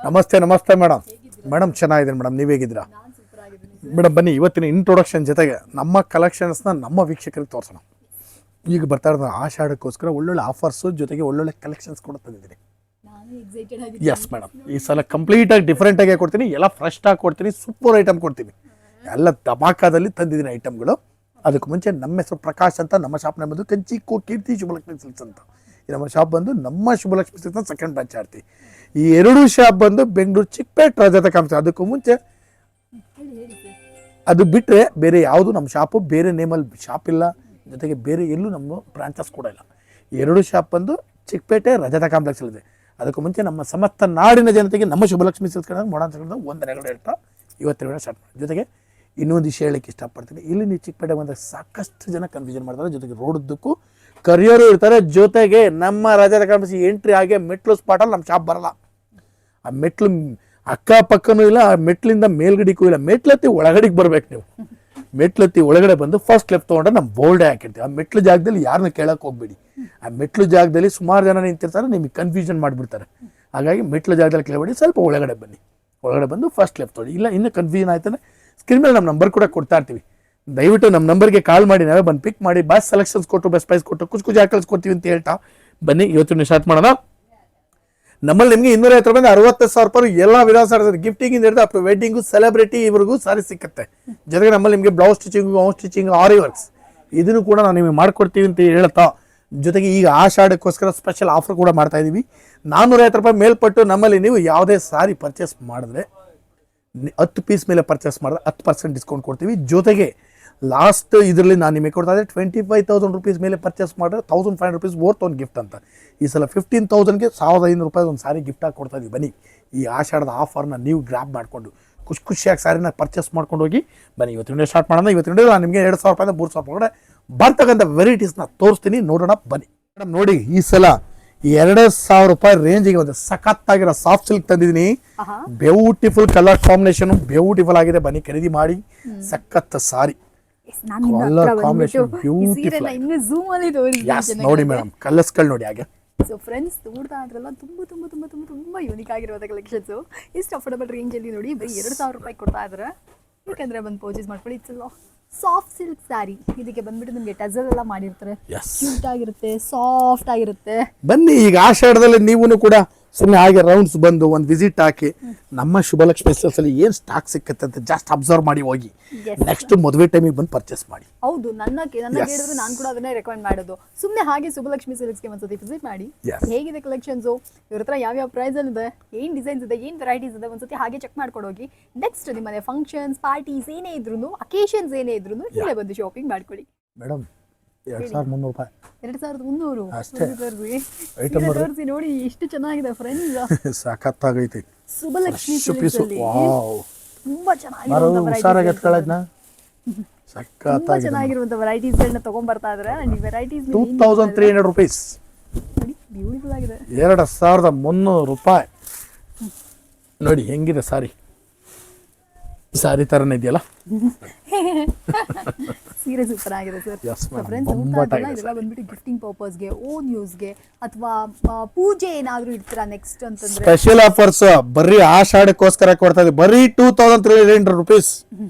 ನಮಸ್ತೆ ನಮಸ್ತೆ madam. Madam ಚೆನ್ನಾಗಿದ್ದೀನಿ ಮೇಡಮ್, ನೀವು ಹೇಗಿದ್ದೀರಾ ಮೇಡಮ್? ಬನ್ನಿ ಇವತ್ತಿನ ಇಂಟ್ರೊಡಕ್ಷನ್ ಜೊತೆಗೆ ನಮ್ಮ ಕಲೆಕ್ಷನ್ಸ್ನ ನಮ್ಮ ವೀಕ್ಷಕರಿಗೆ ತೋರಿಸೋಣ. ಈಗ ಬರ್ತಾ ಇರೋದು ಆಷಾಢಕ್ಕೋಸ್ಕರ ಒಳ್ಳೊಳ್ಳೆ ಆಫರ್ಸು ಜೊತೆಗೆ ಒಳ್ಳೊಳ್ಳೆ ಕಲೆಕ್ಷನ್ಸ್ ಕೂಡ ತಂದಿದ್ದೀನಿ. ಎಸ್ ಮೇಡಮ್, ಈ ಸಲ ಕಂಪ್ಲೀಟಾಗಿ ಡಿಫ್ರೆಂಟಾಗಿ ಕೊಡ್ತೀನಿ, ಎಲ್ಲ ಫ್ರೆಶ್ ಆಗಿ ಕೊಡ್ತೀನಿ, ಸೂಪರ್ ಐಟಮ್ ಕೊಡ್ತೀನಿ, ಎಲ್ಲ ಧಮಾಕಾದಲ್ಲಿ ತಂದಿದ್ದೀನಿ ಐಟಮ್ಗಳು. ಅದಕ್ಕೆ ಮುಂಚೆ ನಮ್ಮ ಹೆಸರು ಪ್ರಕಾಶ್ ಅಂತ, ನಮ್ಮ ಶಾಪ್ ಬಂದು ಕಂಚಿ ಕೀರ್ತಿ ಶುಭಲಕ್ಷ್ಮಿ ಸಿಲ್ಕ್ಸ್ ಅಂತ. ಈ ನಮ್ಮ ಶಾಪ್ ಬಂದು ನಮ್ಮ ಶುಭಲಕ್ಷ್ಮಿ ಸಿಲ್ಕ್ಸ್ನ ಸೆಕೆಂಡ್ ಬ್ರಾಂಚ್ ಆಡ್ತಿ. ಈ ಎರಡು ಶಾಪ್ ಬಂದು ಬೆಂಗಳೂರು ಚಿಕ್ಕಪೇಟೆ ರಜತ ಕಾಂಪ್ಸ್. ಅದಕ್ಕೂ ಮುಂಚೆ ಅದು ಬಿಟ್ಟರೆ ಬೇರೆ ಯಾವುದು ನಮ್ಮ ಶಾಪು ಬೇರೆ ನೇಮಲ್ಲಿ ಶಾಪ್ ಇಲ್ಲ, ಜೊತೆಗೆ ಬೇರೆ ಎಲ್ಲೂ ನಮ್ಮ ಬ್ರಾಂಚಸ್ ಕೂಡ ಇಲ್ಲ. ಎರಡು ಶಾಪ್ ಬಂದು ಚಿಕ್ಕಪೇಟೆ ರಜತ ಕಾಂಪ್ಲೆಕ್ಸ್ ಇದೆ. ಅದಕ್ಕೂ ಮುಂಚೆ ನಮ್ಮ ಸಮಸ್ತ ನಾಡಿನ ಜನತೆಗೆ ನಮ್ಮ ಶುಭಲಕ್ಷ್ಮಿ ಸಿಲ್ಕ್ಸ್ ಮಾಡೋಣ ಒಂದೆರಡು ಹೇಳ್ತಾ ಇವತ್ತೆರಡು ಸ್ಟಾರ್ಟ್ ಮಾಡಿ. ಜೊತೆಗೆ ಇನ್ನೊಂದು ವಿಷಯ ಹೇಳಕ್ಕೆ ಇಷ್ಟಪಡ್ತೀನಿ. ಇಲ್ಲಿ ನೀವು ಚಿಕ್ಕಪೇಟೆ ಬಂದಾಗ ಸಾಕಷ್ಟು ಜನ ಕನ್ಫ್ಯೂಷನ್ ಮಾಡ್ತಾರೆ, ಜೊತೆಗೆ ರೋಡುದ್ದಕ್ಕೂ ಕರಿಯೋರು ಇರ್ತಾರೆ. ಜೊತೆಗೆ ನಮ್ಮ ರಜತ ಕಾಂಪ್ಲೆಕ್ಸ್ ಎಂಟ್ರಿ ಆಗಿ ಮೆಟ್ಲು ಸ್ಪಾಟಲ್ಲಿ ನಮ್ಮ ಶಾಪ್ ಬರಲ್ಲ. ಆ ಮೆಟ್ಲು ಅಕ್ಕಪಕ್ಕನೂ ಇಲ್ಲ, ಆ ಮೆಟ್ಲಿಂದ ಮೇಲ್ಗಡಿಗೂ ಇಲ್ಲ, ಮೆಟ್ಲತ್ತಿ ಒಳಗಡೆಗೆ ಬರ್ಬೇಕು ನೀವು. ಮೆಟ್ಲತ್ತಿ ಒಳಗಡೆ ಬಂದು ಫಸ್ಟ್ ಲೆಫ್ಟ್ ತೊಗೊಂಡ್ರೆ ನಮ್ಮ ಬೋರ್ಡೇ ಹಾಕಿರ್ತೀವಿ. ಆ ಮೆಟ್ಲು ಜಾಗದಲ್ಲಿ ಯಾರನ್ನ ಕೇಳಕ್ಕೆ ಹೋಗ್ಬೇಡಿ. ಆ ಮೆಟ್ಲು ಜಾಗದಲ್ಲಿ ಸುಮಾರು ಜನ ನಿಂತಿರ್ತಾರೆ, ನಿಮಗೆ ಕನ್ಫ್ಯೂಷನ್ ಮಾಡಿಬಿಡ್ತಾರೆ. ಹಾಗಾಗಿ ಮೆಟ್ಲು ಜಾಗದಲ್ಲಿ ಕೇಳಬೇಡಿ, ಸ್ವಲ್ಪ ಒಳಗಡೆ ಬನ್ನಿ. ಒಳಗಡೆ ಬಂದು ಫಸ್ಟ್ ಲೆಫ್ಟ್ ತೊಗೊಳ್ಳಿ. ಇಲ್ಲ ಇನ್ನೂ ಕನ್ಫ್ಯೂಷನ್ ಆಯ್ತಾನೆ ಸ್ಕ್ರೀನ್ ಮೇಲೆ ನಮ್ಮ ನಂಬರ್ ಕೂಡ ಕೊಡ್ತಾ ಇರ್ತೀವಿ. ದಯವಿಟ್ಟು ನಮ್ಮ ನಂಬರ್ಗೆ ಕಾಲ್ ಮಾಡಿ, ನಾವೇ ಬಂದು ಪಿಕ್ ಮಾಡಿ ಬೆಸ್ಟ್ ಸೆಲೆಕ್ಷನ್ಸ್ ಕೊಟ್ಟು ಬೆಸ್ಟ್ ಪ್ರೈಸ್ ಕೊಟ್ಟು ಕುಚ್ ಕಳಿಸ್ಕೊಡ್ತೀವಿ ಅಂತ ಹೇಳ್ತಾ ಬನ್ನಿ ಇವತ್ತು ಸ್ಟಾರ್ಟ್ ಮಾಡೋಣ. ನಮ್ಮಲ್ಲಿ ನಿಮಗೆ 250 ರೂಪಾಯಿಂದ 60,000 ರೂಪಾಯಿ ಎಲ್ಲ ವಿಧಾನ ಗಿಫ್ಟಿಂಗ್ ಹಿಡಿದು ಅಪ್ ವೆಡ್ಡಿಂಗು ಸೆಲೆಬ್ರಿಟಿ ಇವರಿಗೂ ಸಾರಿ ಸಿಕ್ಕುತ್ತೆ. ಜೊತೆಗೆ ನಮ್ಮಲ್ಲಿ ನಿಮಗೆ ಬ್ಲೌಸ್ ಸ್ಟಿಚಿಂಗು, ಹೋಮ್ ಸ್ಟಿಚಿಂಗ್, ಆರಿ ವರ್ಕ್ಸ್ ಇದನ್ನು ಕೂಡ ನಾವು ನಿಮಗೆ ಮಾಡ್ಕೊಡ್ತೀವಿ ಅಂತ ಹೇಳ್ತಾ, ಜೊತೆಗೆ ಈಗ ಆಷಾಢಕ್ಕೋಸ್ಕರ ಸ್ಪೆಷಲ್ ಆಫರ್ ಕೂಡ ಮಾಡ್ತಾ ಇದ್ದೀವಿ. 450 ರೂಪಾಯಿ ಮೇಲ್ಪಟ್ಟು ನಮ್ಮಲ್ಲಿ ನೀವು ಯಾವುದೇ ಸಾರಿ ಪರ್ಚೇಸ್ ಮಾಡಿದ್ರೆ 10 ಪೀಸ್ ಮೇಲೆ ಪರ್ಚೇಸ್ ಮಾಡಿದ್ರೆ 10% ಡಿಸ್ಕೌಂಟ್ ಕೊಡ್ತೀವಿ. ಜೊತೆಗೆ ಲಾಸ್ಟ್ ಇದರಲ್ಲಿ ನಾನು ನಿಮಗೆ ಕೊಡ್ತಾ ಇದ್ದೆ 25,000 ರೂಪೀಸ್ ಮೇಲೆ ಪರ್ಚೇಸ್ ಮಾಡಿದ್ರೆ 1,500 ರೂಪೀಸ್ ವರ್ತ್ ಒಂದು ಗಿಫ್ಟ್ ಅಂತ. ಈ ಸಲ 15,000ಗೆ 1,500 ರೂಪಾಯಿ ಒಂದು ಸಾರಿ ಗಿಫ್ಟ್ ಆಗಿ ಕೊಡ್ತಾ ಇದ್ದೀವಿ. ಬನ್ನಿ ಈ ಆಷಾಢದ ಆಫರ್ನ ನೀವು ಗ್ರ್ಯಾಬ್ ಮಾಡಿಕೊಂಡು ಖುಷಿಯಾಗಿ ಸಾರಿನ ಪರ್ಚೇಸ್ ಮಾಡ್ಕೊಂಡು ಹೋಗಿ. ಬನ್ನಿ ಇವತ್ತಿನ ಸ್ಟಾರ್ಟ್ ಮಾಡೋಣ. ಇವತ್ತಿನ ನಾನು ನಿಮಗೆ 2,000 ರೂಪಾಯಿಂದ 3,000 ರೂಪಾಯಿ ಬರ್ತಕ್ಕಂಥ ವೆರೈಟೀಸ್ನ ತೋರಿಸ್ತೀನಿ, ನೋಡೋಣ ಬನ್ನಿ. ಮೇಡಮ್ ನೋಡಿ, ಈ ಸಲ 2,000 ರೂಪಾಯಿ ರೇಂಜಿಗೆ ಒಂದು ಸಖತ್ತಾಗಿರೋ ಸಾಫ್ಟ್ ಸಿಲ್ಕ್ ತಂದಿದ್ದೀನಿ. ಬ್ಯೂಟಿಫುಲ್ ಕಲರ್ ಕಾಂಬಿನೇಷನ್, ಬ್ಯೂಟಿಫುಲ್ ಆಗಿದೆ. ಬನ್ನಿ ಖರೀದಿ ಮಾಡಿ. ಸಖತ್ ಸಾರಿ ಕಲರ್ ಕಾಂಬಿನೇಷನ್ ಬ್ಯೂಟಿಫುಲ್. ನೋಡಿ ಮೇಡಮ್, ಕಲರ್ಸ್ಗಳು ನೋಡಿ ಹಾಗೆ. ಸೊ ಫ್ರೆಂಡ್ಸ್, ನೋಡ್ತಾ ಇದ್ರಲ್ಲ ತುಂಬಾ ಯೂನಿಕ್ ಆಗಿರುವಂಥ ಕಲೆಕ್ಷನ್ಸ್. ಇಷ್ಟು ಅಫೋರ್ಡಬಲ್ ರೇಂಜಲ್ಲಿ ನೋಡಿ ಬರೀ 2,000 ರೂಪಾಯಿ ಕೊಡ್ತಾ ಇದ್ದಾರೆ. ಯಾಕಂದ್ರೆ ಬಂದು ಪರ್ಚೇಸ್ ಮಾಡ್ಕೊಳ್ಳಿ. It's soft silk sari. ಇದಕ್ಕೆ ಬಂದ್ಬಿಟ್ಟು ನಿಮಗೆ ಟಜಲ್ ಎಲ್ಲ ಮಾಡಿರ್ತಾರೆ, ಕ್ಯೂಟ್ ಆಗಿರುತ್ತೆ, ಸಾಫ್ಟ್ ಆಗಿರುತ್ತೆ. ಬನ್ನಿ ಈಗ ಆಷಾಢದಲ್ಲಿ ನೀವು ಕೂಡ ಸುಮ್ಮನೆ ಹಾಗೆ ರೌಂಡ್ಸ್ ಬಂದು ಒಂದು ವಿಸಿಟ್ ಹಾಕಿ ನಮ್ಮ ಶುಭಲಕ್ಷ್ಮಿ ಸಿಲ್ಕ್ಸಲ್ಲಿ ಏನು ಸ್ಟಾಕ್ ಸಿಕ್ಕತ್ತೆ ಅಂತ ಜಾಸ್ಟ್ ಅಬ್ಸರ್ವ್ ಮಾಡಿ ಹೋಗಿ. ನೆಕ್ಸ್ಟ್ ಮದುವೆ ಟೈಮಿಗೆ ಬಂದು ಪರ್ಚೇಸ್ ಮಾಡಿ. ಹೌದು, ನನ್ನ ಹೇಳಿದ್ರೆ ನಾನು ಕೂಡ ಅದನ್ನೇ ರೆಕಮೆಂಡ್ ಮಾಡೋದು. ಸುಮ್ಮನೆ ಹಾಗೆ ಶುಭಲಕ್ಷ್ಮಿ ಸಿಲ್ಕ್ಸ್ಗೆ ಒಂದ್ಸತಿ ವಿಸಿಟ್ ಮಾಡಿ. ಹೇಗಿದೆ ಕಲೆಕ್ಷನ್ಸ್, ಇವ್ರ ಹತ್ರ ಯಾವ್ಯಾವ ಪ್ರೈಸ್ ಅಲ್ಲಿ ಇದೆ, ಏನ್ ಡಿಸೈನ್ಸ್ ಇದೆ, ಏನ್ ವೆರೈಟೀಸ್ ಇದೆ, ಒಂದ್ಸತಿ ಹಾಗೆ ಚೆಕ್ ಮಾಡ್ಕೊಂಡು ಹೋಗಿ. ನೆಕ್ಸ್ಟ್ ನಿಮ್ಮನೆ ಫಂಕ್ಷನ್ಸ್, ಪಾರ್ಟೀಸ್ ಏನೇ ಇದ್ರು, ಅಕೇಶನ್ಸ್ ಏನೇ ಇದ್ರು ಇಲ್ಲೇ ಬಂದು ಶಾಪಿಂಗ್ ಮಾಡ್ಕೊಳ್ಳಿ. ಮೇಡಮ್ 2,300 ರೂಪಾಯಿ. 2,300 ಅಷ್ಟೇ. ತೋರಿಸಿ ನೋಡಿ ಎಷ್ಟು ಚೆನ್ನಾಗಿದೆ ಫ್ರೆಂಡ್ಸ್. ಸಖತ್ತಾಗೈತಿ. ಶುಭಲಕ್ಷ್ಮಿ ಸಿಲ್ಕ್ಸ್ ಅಲ್ಲಿ ತುಂಬಾ ಚೆನ್ನಾಗಿರುವಂತ ವೆರೈಟೀಸ್ ಗಳನ್ನ ತಗೊಂಡ್ ಬರ್ತಾ ಇದ್ದಾರೆ. ಈ ವೆರೈಟೀಸ್ 2,300 ರೂಪೀಸ್. ಬ್ಯೂಟಿಫುಲ್ ಆಗಿದೆ. 2,300 ರೂಪಾಯಿ ನೋಡಿ ಹೆಂಗಿದೆ ಸಾರಿ. ಸಾರಿ ತರನೇ ಇದೆಯಲ್ಲ, ಸೀರೆ ಸೂಪರ್ ಆಗಿದೆ ಸರ್. ಫ್ರೆಂಡ್ಸ್, ಇದೆಲ್ಲ ಬಂದ್ಬಿಟ್ಟು ಗಿಫ್ಟಿಂಗ್ ಪರ್ಪಸ್ಗೆ, ಓನ್ ಯೂಸ್ಗೆ, ಅಥವಾ ಪೂಜೆ ಏನಾದ್ರು ಇಡ್ತೀರಾ ನೆಕ್ಸ್ಟ್ ಅಂತಂದ್ರೆ ಸ್ಪೆಷಲ್ ಆಫರ್ಸ್ ಬರೀ ಆಷಾಢಕ್ಕೋಸ್ಕರ ಕೊಡ್ತಾ ಇದೆ. ಬರೀ 2,300 ರೂಪೀಸ್.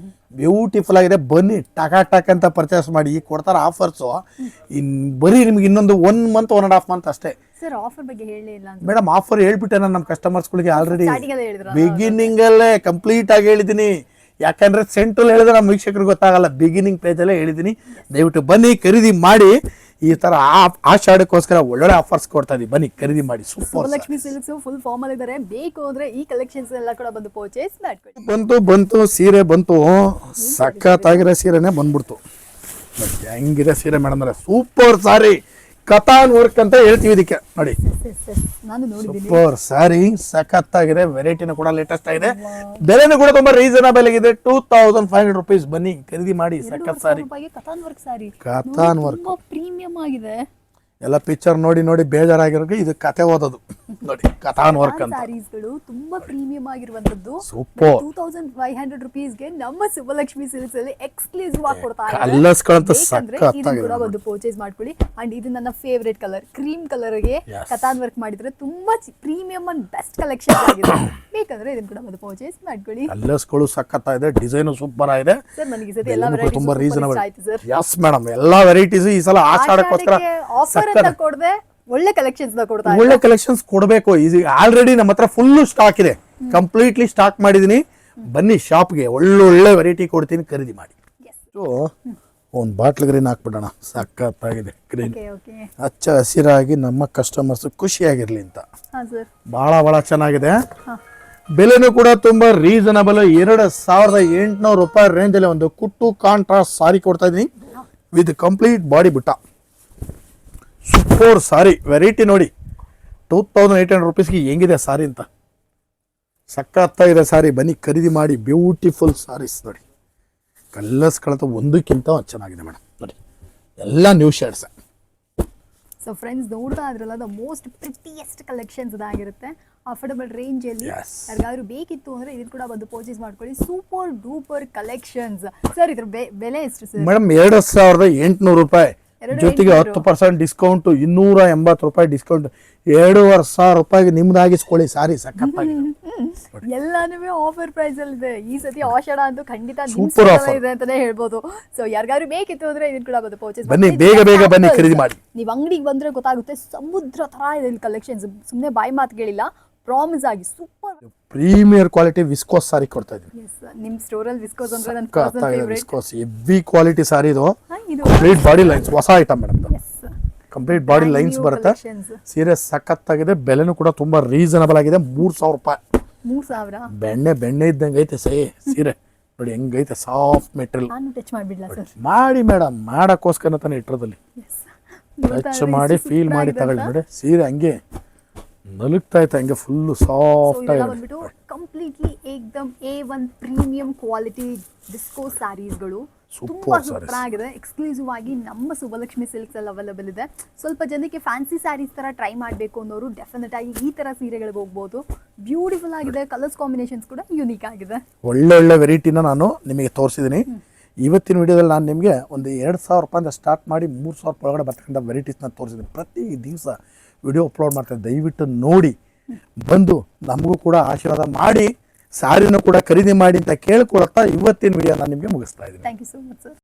ಬ್ಯೂಟಿಫುಲ್ ಆಗಿದೆ. ಬನ್ನಿ ಟಕ್ ಅಂತ ಪರ್ಚೇಸ್ ಮಾಡಿ. ಈಗ ಕೊಡ್ತಾರ ಆಫರ್ಸು ಬರೀ ನಿಮ್ಗೆ ಇನ್ನೊಂದು 1 ಮಂತ್ 1.5 ಮಂತ್ ಅಷ್ಟೇ. ಸರ್ ಆಫರ್ ಬಗ್ಗೆ ಹೇಳಲೇ ಇಲ್ಲ ಮೇಡಮ್. ಆಫರ್ ಹೇಳ್ಬಿಟ್ಟೆ ನಾನು ನಮ್ಮ ಕಸ್ಟಮರ್ಸ್ಗಳಿಗೆ ಆಲ್ರೆಡಿ ಬಿಗಿನಿಂಗ್ ಅಲ್ಲೇ ಕಂಪ್ಲೀಟ್ ಆಗಿ ಹೇಳಿದ್ದೀನಿ. ಯಾಕಂದ್ರೆ ಸೆಂಟ್ರಲ್ ಹೇಳಿದ್ರೆ ನಮ್ಮ ವೀಕ್ಷಕರಿಗೆ ಗೊತ್ತಾಗಲ್ಲ, ಬಿಗಿನಿಂಗ್ ಪೇಜಲ್ಲೇ ಹೇಳಿದ್ದೀನಿ. ದಯವಿಟ್ಟು ಬನ್ನಿ ಖರೀದಿ ಮಾಡಿ. ಈ ತರ ಆಷಾಢಕ್ಕೋಸ್ಕರ ಒಳ್ಳೊಳ್ಳೆ ಆಫರ್ಸ್ ಕೊಡ್ತಾ ಇದೀವಿ. ಬನ್ನಿ ಖರೀದಿ ಮಾಡಿ. Super Lakshmi silks full form ಅಲ್ಲಿ ಇದ್ದಾರೆ. ಬೇಕು ಅಂದ್ರೆ ಈ ಕಲೆಕ್ಷನ್ಸ್ ಎಲ್ಲ ಕೂಡ ಬಂದು ಪರ್ಚೇಸ್ ಮಾಡ್ಕೊಳ್ಳಿ. ಬಂತು ಸೀರೆ ಬಂತು. ಸಖತ್ತಾಗಿರೋ ಸೀರೆನೇ ಬಂದ್ಬಿಡ್ತು. ಹೆಂಗಿದೆ ಸೀರೆ ಮೇಡಮ್ ಅಂದ್ರೆ ಸೂಪರ್ ಸಾರಿ. ಕತಾನ್ ವರ್ಕ್ ಅಂತ ಹೇಳ್ತೀವಿ ಇದಕ್ಕೆ. ನೋಡಿ ಸೂಪರ್ ಸ್ಯಾರಿ, ಸಖತ್ತಾಗಿದೆ. ವೆರೈಟಿನೂ ಕೂಡ ಲೇಟೆಸ್ಟ್ ಆಗಿದೆ. ಬೆಲೆನೂ ಕೂಡ ತುಂಬಾ ರೀಸನಬಲ್ ಆಗಿದೆ. 2,500 ರೂಪೀಸ್. ಬನ್ನಿ ಖರೀದಿ ಮಾಡಿ. ಸಖತ್ ಸಾರಿ, ಕತಾನ್ ವರ್ಕ್ ಪ್ರೀಮಿಯಂ ಆಗಿದೆ. ಎಲ್ಲ ಪಿಕ್ಚರ್ ನೋಡಿ ನೋಡಿ ಬೇಜಾರಾಗಿರೋಕೆ ಇದು ಕತೆ ಓದೋದು ನೋಡಿ ಕಥಾನ್ ವರ್ಕ್ ಅಂತ ಸ್ಯಾರೀಸ್ಗಳು ತುಂಬಾ ಪ್ರೀಮಿಯಂ ಆಗಿರುವಂತದ್ದು ಸೂಪರ್ 2500 ರುಪೀಸ್ಗೆ ನಮ್ಮ ಸುಬ್ಬಲಕ್ಷ್ಮಿ ಸಿಲ್ಕ್ಸ್ ಅಲ್ಲಿ ಎಕ್ಸ್ಕ್ಲೂಸಿವ್ ಆಗಿ ಕೊಡ್ತಾ ಕಲರ್ಸ್ಗಳಂತ ಬೇಕಂದ್ರೆ ಇದನ್ನ ಕೂಡ ಒಂದು ಪರ್ಚೇಸ್ ಮಾಡ್ಕೊಳ್ಳಿ. ಅಂಡ್ ಇದು ನನ್ನ ಫೇವರೇಟ್ ಕಲರ್ ಕ್ರೀಮ್ ಕಲರ್ ಗೆ ಕತಾನ್ ವರ್ಕ್ ಮಾಡಿದ್ರೆ ತುಂಬಾ ಪ್ರೀಮಿಯಂ ಅಂಡ್ ಬೆಸ್ಟ್ ಕಲೆಕ್ಷನ್ ಆಗಿದೆ. ಬೇಕಂದ್ರೆ ಇದನ್ನ ಕೂಡ ಒಂದು ಪರ್ಚೇಸ್ ಮಾಡ್ಕೊಳ್ಳಿ. ಕಲರ್ಸ್ಗಳು ಸಖತ್ತಾಗಿದೆ, ಡಿಸೈನ್ ಸೂಪರ್ ಆಗಿದೆ ಸರ್. ನನಗೆ ಈ ಸತಿ ಎಲ್ಲ ವೆರೈಟೀಸ್ ತುಂಬಾ ರೀಸನಬಲ್ ಆಯ್ತು ಸರ್. ಯಸ್ ಮೇಡಮ್, ಎಲ್ಲಾ ವೆರೈಟೀಸ್ ಈ ಸಲ ಆಷಾಢಕ್ಕೋಸ್ಕರ ಆಫರ್ ಅಂತ ಕೊಡದೆ ಒಳ್ಳೆ ಕಲೆಕ್ಷನ್ಸ್ ಕೊಡ್ತಾ ಒಳ್ಳೆ ಕಲೆಕ್ಷನ್ಸ್ ಕೊಡಬೇಕು. ಈಗ ಆಲ್ರೆಡಿ ನಮ್ಮ ಹತ್ರ ಫುಲ್ ಸ್ಟಾಕ್ ಇದೆ, ಕಂಪ್ಲೀಟ್ಲಿ ಸ್ಟಾಕ್ ಮಾಡಿದೀನಿ. ಬನ್ನಿ ಶಾಪ್ಗೆ, ಒಳ್ಳೊಳ್ಳೆ ವೆರೈಟಿ ಕೊಡ್ತೀನಿ, ಖರೀದಿ ಮಾಡಿ. ಒಂದು ಬಾಟ್ಲ್ ಗ್ರೀನ್ ಹಾಕ್ಬಿಡೋಣ, ಸಖತ್ತಾಗಿದೆ ಗ್ರೀನ್. ಹಚ್ಚ ಹಸಿರಾಗಿ ನಮ್ಮ ಕಸ್ಟಮರ್ಸ್ ಖುಷಿಯಾಗಿರ್ಲಿ ಅಂತ ಬಹಳ ಚೆನ್ನಾಗಿದೆ. ಬೆಲೆನೂ ಕೂಡ ತುಂಬಾ ರೀಸನಬಲ್. 2800 ರೂಪಾಯಿ ರೇಂಜ್ ಅಲ್ಲಿ ಒಂದು ಕುಟ್ಟು ಕಾಂಟ್ರಾಸ್ಟ್ ಸಾರಿ ಕೊಡ್ತಾ ಇದೀನಿ ವಿತ್ ಕಂಪ್ಲೀಟ್ ಬಾಡಿ ಬುಟ್ಟ. ಸೂಪರ್ ಸಾರಿ, ವೆರೈಟಿ ನೋಡಿ. 2800 ರುಪೀಸ್ಗೆ ಹೆಂಗಿದೆ ಸಾರಿ ಅಂತ, ಸಖತ್ತಾಗಿದೆ ಸಾರಿ. ಬನ್ನಿ ಖರೀದಿ ಮಾಡಿ. ಬ್ಯೂಟಿಫುಲ್ ಸಾರೀಸ್ ನೋಡಿ, ಕಲರ್ಸ್ಗಳಂತ ಒಂದಕ್ಕಿಂತ ಚೆನ್ನಾಗಿದೆ ಮೇಡಮ್. ನೋಡಿ ಎಲ್ಲ ನ್ಯೂ ಶೇಡ್ಸ್. ಸೊ ಫ್ರೆಂಡ್ಸ್, ನೋಡ್ತಾ ಇದ್ರಲ್ಲ, ದ ಮೋಸ್ಟ್ ಪ್ರಿಟಿಯೆಸ್ಟ್ ಕಲೆಕ್ಷನ್ಸ್ ಇದಾಗಿರುತ್ತೆ. ಅಫೋರ್ಡಬಲ್ ರೇಂಜ್ ಅಲ್ಲಿ ಯಾರಿಗಾದ್ರೂ ಬೇಕಿತ್ತು ಅಂದ್ರೆ ಇದನ್ನ ಕೂಡ ಬಂದು ಪರ್ಚೇಸ್ ಮಾಡ್ಕೊಳ್ಳಿ. Super duper collections. ಸರ್, ಇದ್ರ ಬೆಲೆ ಎಷ್ಟು ಸರ್? ಮೇಡಮ್ 2800 ರೂಪಾಯಿ ಜೊತೆಗೆ 10% ಡಿಸ್ಕೌಂಟ್, 280 ರೂಪಾಯಿ ಡಿಸ್ಕೌಂಟ್, 2500 ರೂಪಾಯಿಗೆ ನಿಮ್ದಾಗಿಸ್ಕೊಳ್ಳಿ ಸಾರಿ. ಸಖತ್ತಾಗಿದೆ, ಎಲ್ಲಾನು ಆಫರ್ ಪ್ರೈಸ್ ಅಲ್ಲಿ ಇದೆ. ಈ ಸತಿ ಆಷಾಢ ಅಂತೂ ಖಂಡಿತ ಸೂಪರ್ ಆಫರ್ ಇದೆ ಅಂತಾನೆ ಹೇಳ್ಬೋದು. ಸೊ ಯಾರಿಗಾದ್ರೂ ಬೇಕಿತ್ತು ಅಂದ್ರೆ ಇದನ್ನ ಕೂಡ ಬಂದು ಪರ್ಚೇಸ್ ಬನ್ನಿ, ಬೇಗ ಬನ್ನಿ ಖರೀದಿ ಮಾಡಿ. ನೀವು ಅಂಗಡಿಗೆ ಬಂದ್ರೆ ಗೊತ್ತಾಗುತ್ತೆ, ಸಮುದ್ರ ತರ ಇದೆ ಕಲೆಕ್ಷನ್ಸ್. ಸುಮ್ಮನೆ ಬಾಯಿ ಮಾತುಗಳಿಲ್ಲ, ಪ್ರಾಮಿಸ್ ಆಗಿ super premier quality viscose sari ಕೊಡ್ತಾ ಇದೀನಿ. ನಿಮ್ ಸ್ಟೋರ್ ಅಲ್ಲಿ ವಿಸ್ಕೋಸ್ ಅಂದ್ರೆ ನನ್ನ personal favourite. Viscose heavy quality sari ಇದು. ಕಂಪ್ಲೀಟ್ ಬಾಡಿ ಲೈನ್ಸ್, ಹೊಸ item madam. Complete body lines ಬರುತ್ತೆ. ಸೀರೆ ಸಖತ್ತಾಗಿದೆ, ಬೆಲೆನೂ ಕೂಡ ತುಂಬಾ ರೀಸನಬಲ್ ಆಗಿದೆ. 3000 ರೂಪಾಯಿ. 3000 ಬೆಣ್ಣೆ ಇದ್ದಂಗೆ ಐತೆ ಸೀರೆ ನೋಡಿ, ಹೆಂಗೈತೆ ಸಾಫ್ಟ್ ಮೆಟೀರಿಯಲ್. ನಾನು ಟಚ್ ಮಾಡಿಬಿಡ್ಲಾ ಸರ್? ಮಾಡಿ ಮೇಡಮ್, ಮಾಡಕ್ಕೋಸ್ಕರ ತಾನೆ ಇಟ್ಟರಲ್ಲಿ. ಟಚ್ ಮಾಡಿ ಫೀಲ್ ಮಾಡಿ ತಗೊಳ್ಳಿ ನೋಡಿ. ಸೀರೆ ಹಂಗೆ ನಲುಗ್ತಾ ಇತ್ತು, ಹಂಗೆ ಫುಲ್ ಸಾಫ್ಟ್ ಆಗಿ ಬಂದ್ಬಿಟ್ಟು ಕಂಪ್ಲೀಟ್ಲಿ ಏಕ್ದಮ್ A1 ಪ್ರೀಮಿಯಂ ಕ್ವಾಲಿಟಿ ಡಿಸ್ಕೋ ಸ್ಯಾರೀಸ್ಗಳು. ತುಂಬಾ ಸೂಪರ್ ಆಗಿದೆ. ಎಕ್ಸ್ಕ್ಲೂಸಿವ್ ಆಗಿ ನಮ್ಮ ಸುಬ್ಬಲಕ್ಷ್ಮಿ ಸಿಲ್ಕ್ಸ್ ಅಲ್ಲಿ ಅವೈಲೇಬಲ್ ಇದೆ. ಸ್ವಲ್ಪ ಜನಕ್ಕೆ ಫ್ಯಾನ್ಸಿ ಸ್ಯಾರೀಸ್ ತರ ಟ್ರೈ ಮಾಡಬೇಕು ಅನ್ನೋರು ಡೆಫಿನೆಟ್ ಆಗಿ ಈ ತರ ಸೀರೆಗಳಿಗೆ ಹೋಗ್ಬೋದು. ಬ್ಯೂಟಿಫುಲ್ ಆಗಿದೆ, ಕಲರ್ಸ್ ಕಾಂಬಿನೇಷನ್ಸ್ ಕೂಡ ಯೂನಿಕ್ ಆಗಿದೆ. ಒಳ್ಳೆ ವೆರೈಟಿನ ನಾನು ನಿಮಗೆ ತೋರಿಸಿದ್ದೀನಿ. ಇವತ್ತಿನ ವಿಡಿಯೋದಲ್ಲಿ ನಾನು ನಿಮಗೆ ಒಂದು 2000 ರೂಪಾಯಿಂದ ಸ್ಟಾರ್ಟ್ ಮಾಡಿ 3000 ರೂಪಾಯಿ ಒಳಗಡೆ ಬರ್ತಕ್ಕಂಥ ವೆರೈಟೀಸ್ನ ತೋರಿಸಿದ್ದೀನಿ. ಪ್ರತಿ ದಿವಸ ವಿಡಿಯೋ ಅಪ್ಲೋಡ್ ಮಾಡ್ತಾರೆ, ದಯವಿಟ್ಟು ನೋಡಿ ಬಂದು ನಮಗೂ ಕೂಡ ಆಶೀರ್ವಾದ ಮಾಡಿ, ಸಾರಿನೂ ಕೂಡ ಖರೀದಿ ಮಾಡಿ ಅಂತ ಕೇಳ್ಕೊಳ್ತಾ ಇವತ್ತಿನ ವಿಡಿಯೋ ನಾನು ನಿಮಗೆ ಮುಗಿಸ್ತಾ ಇದ್ದೀನಿ. Thank you so much sir.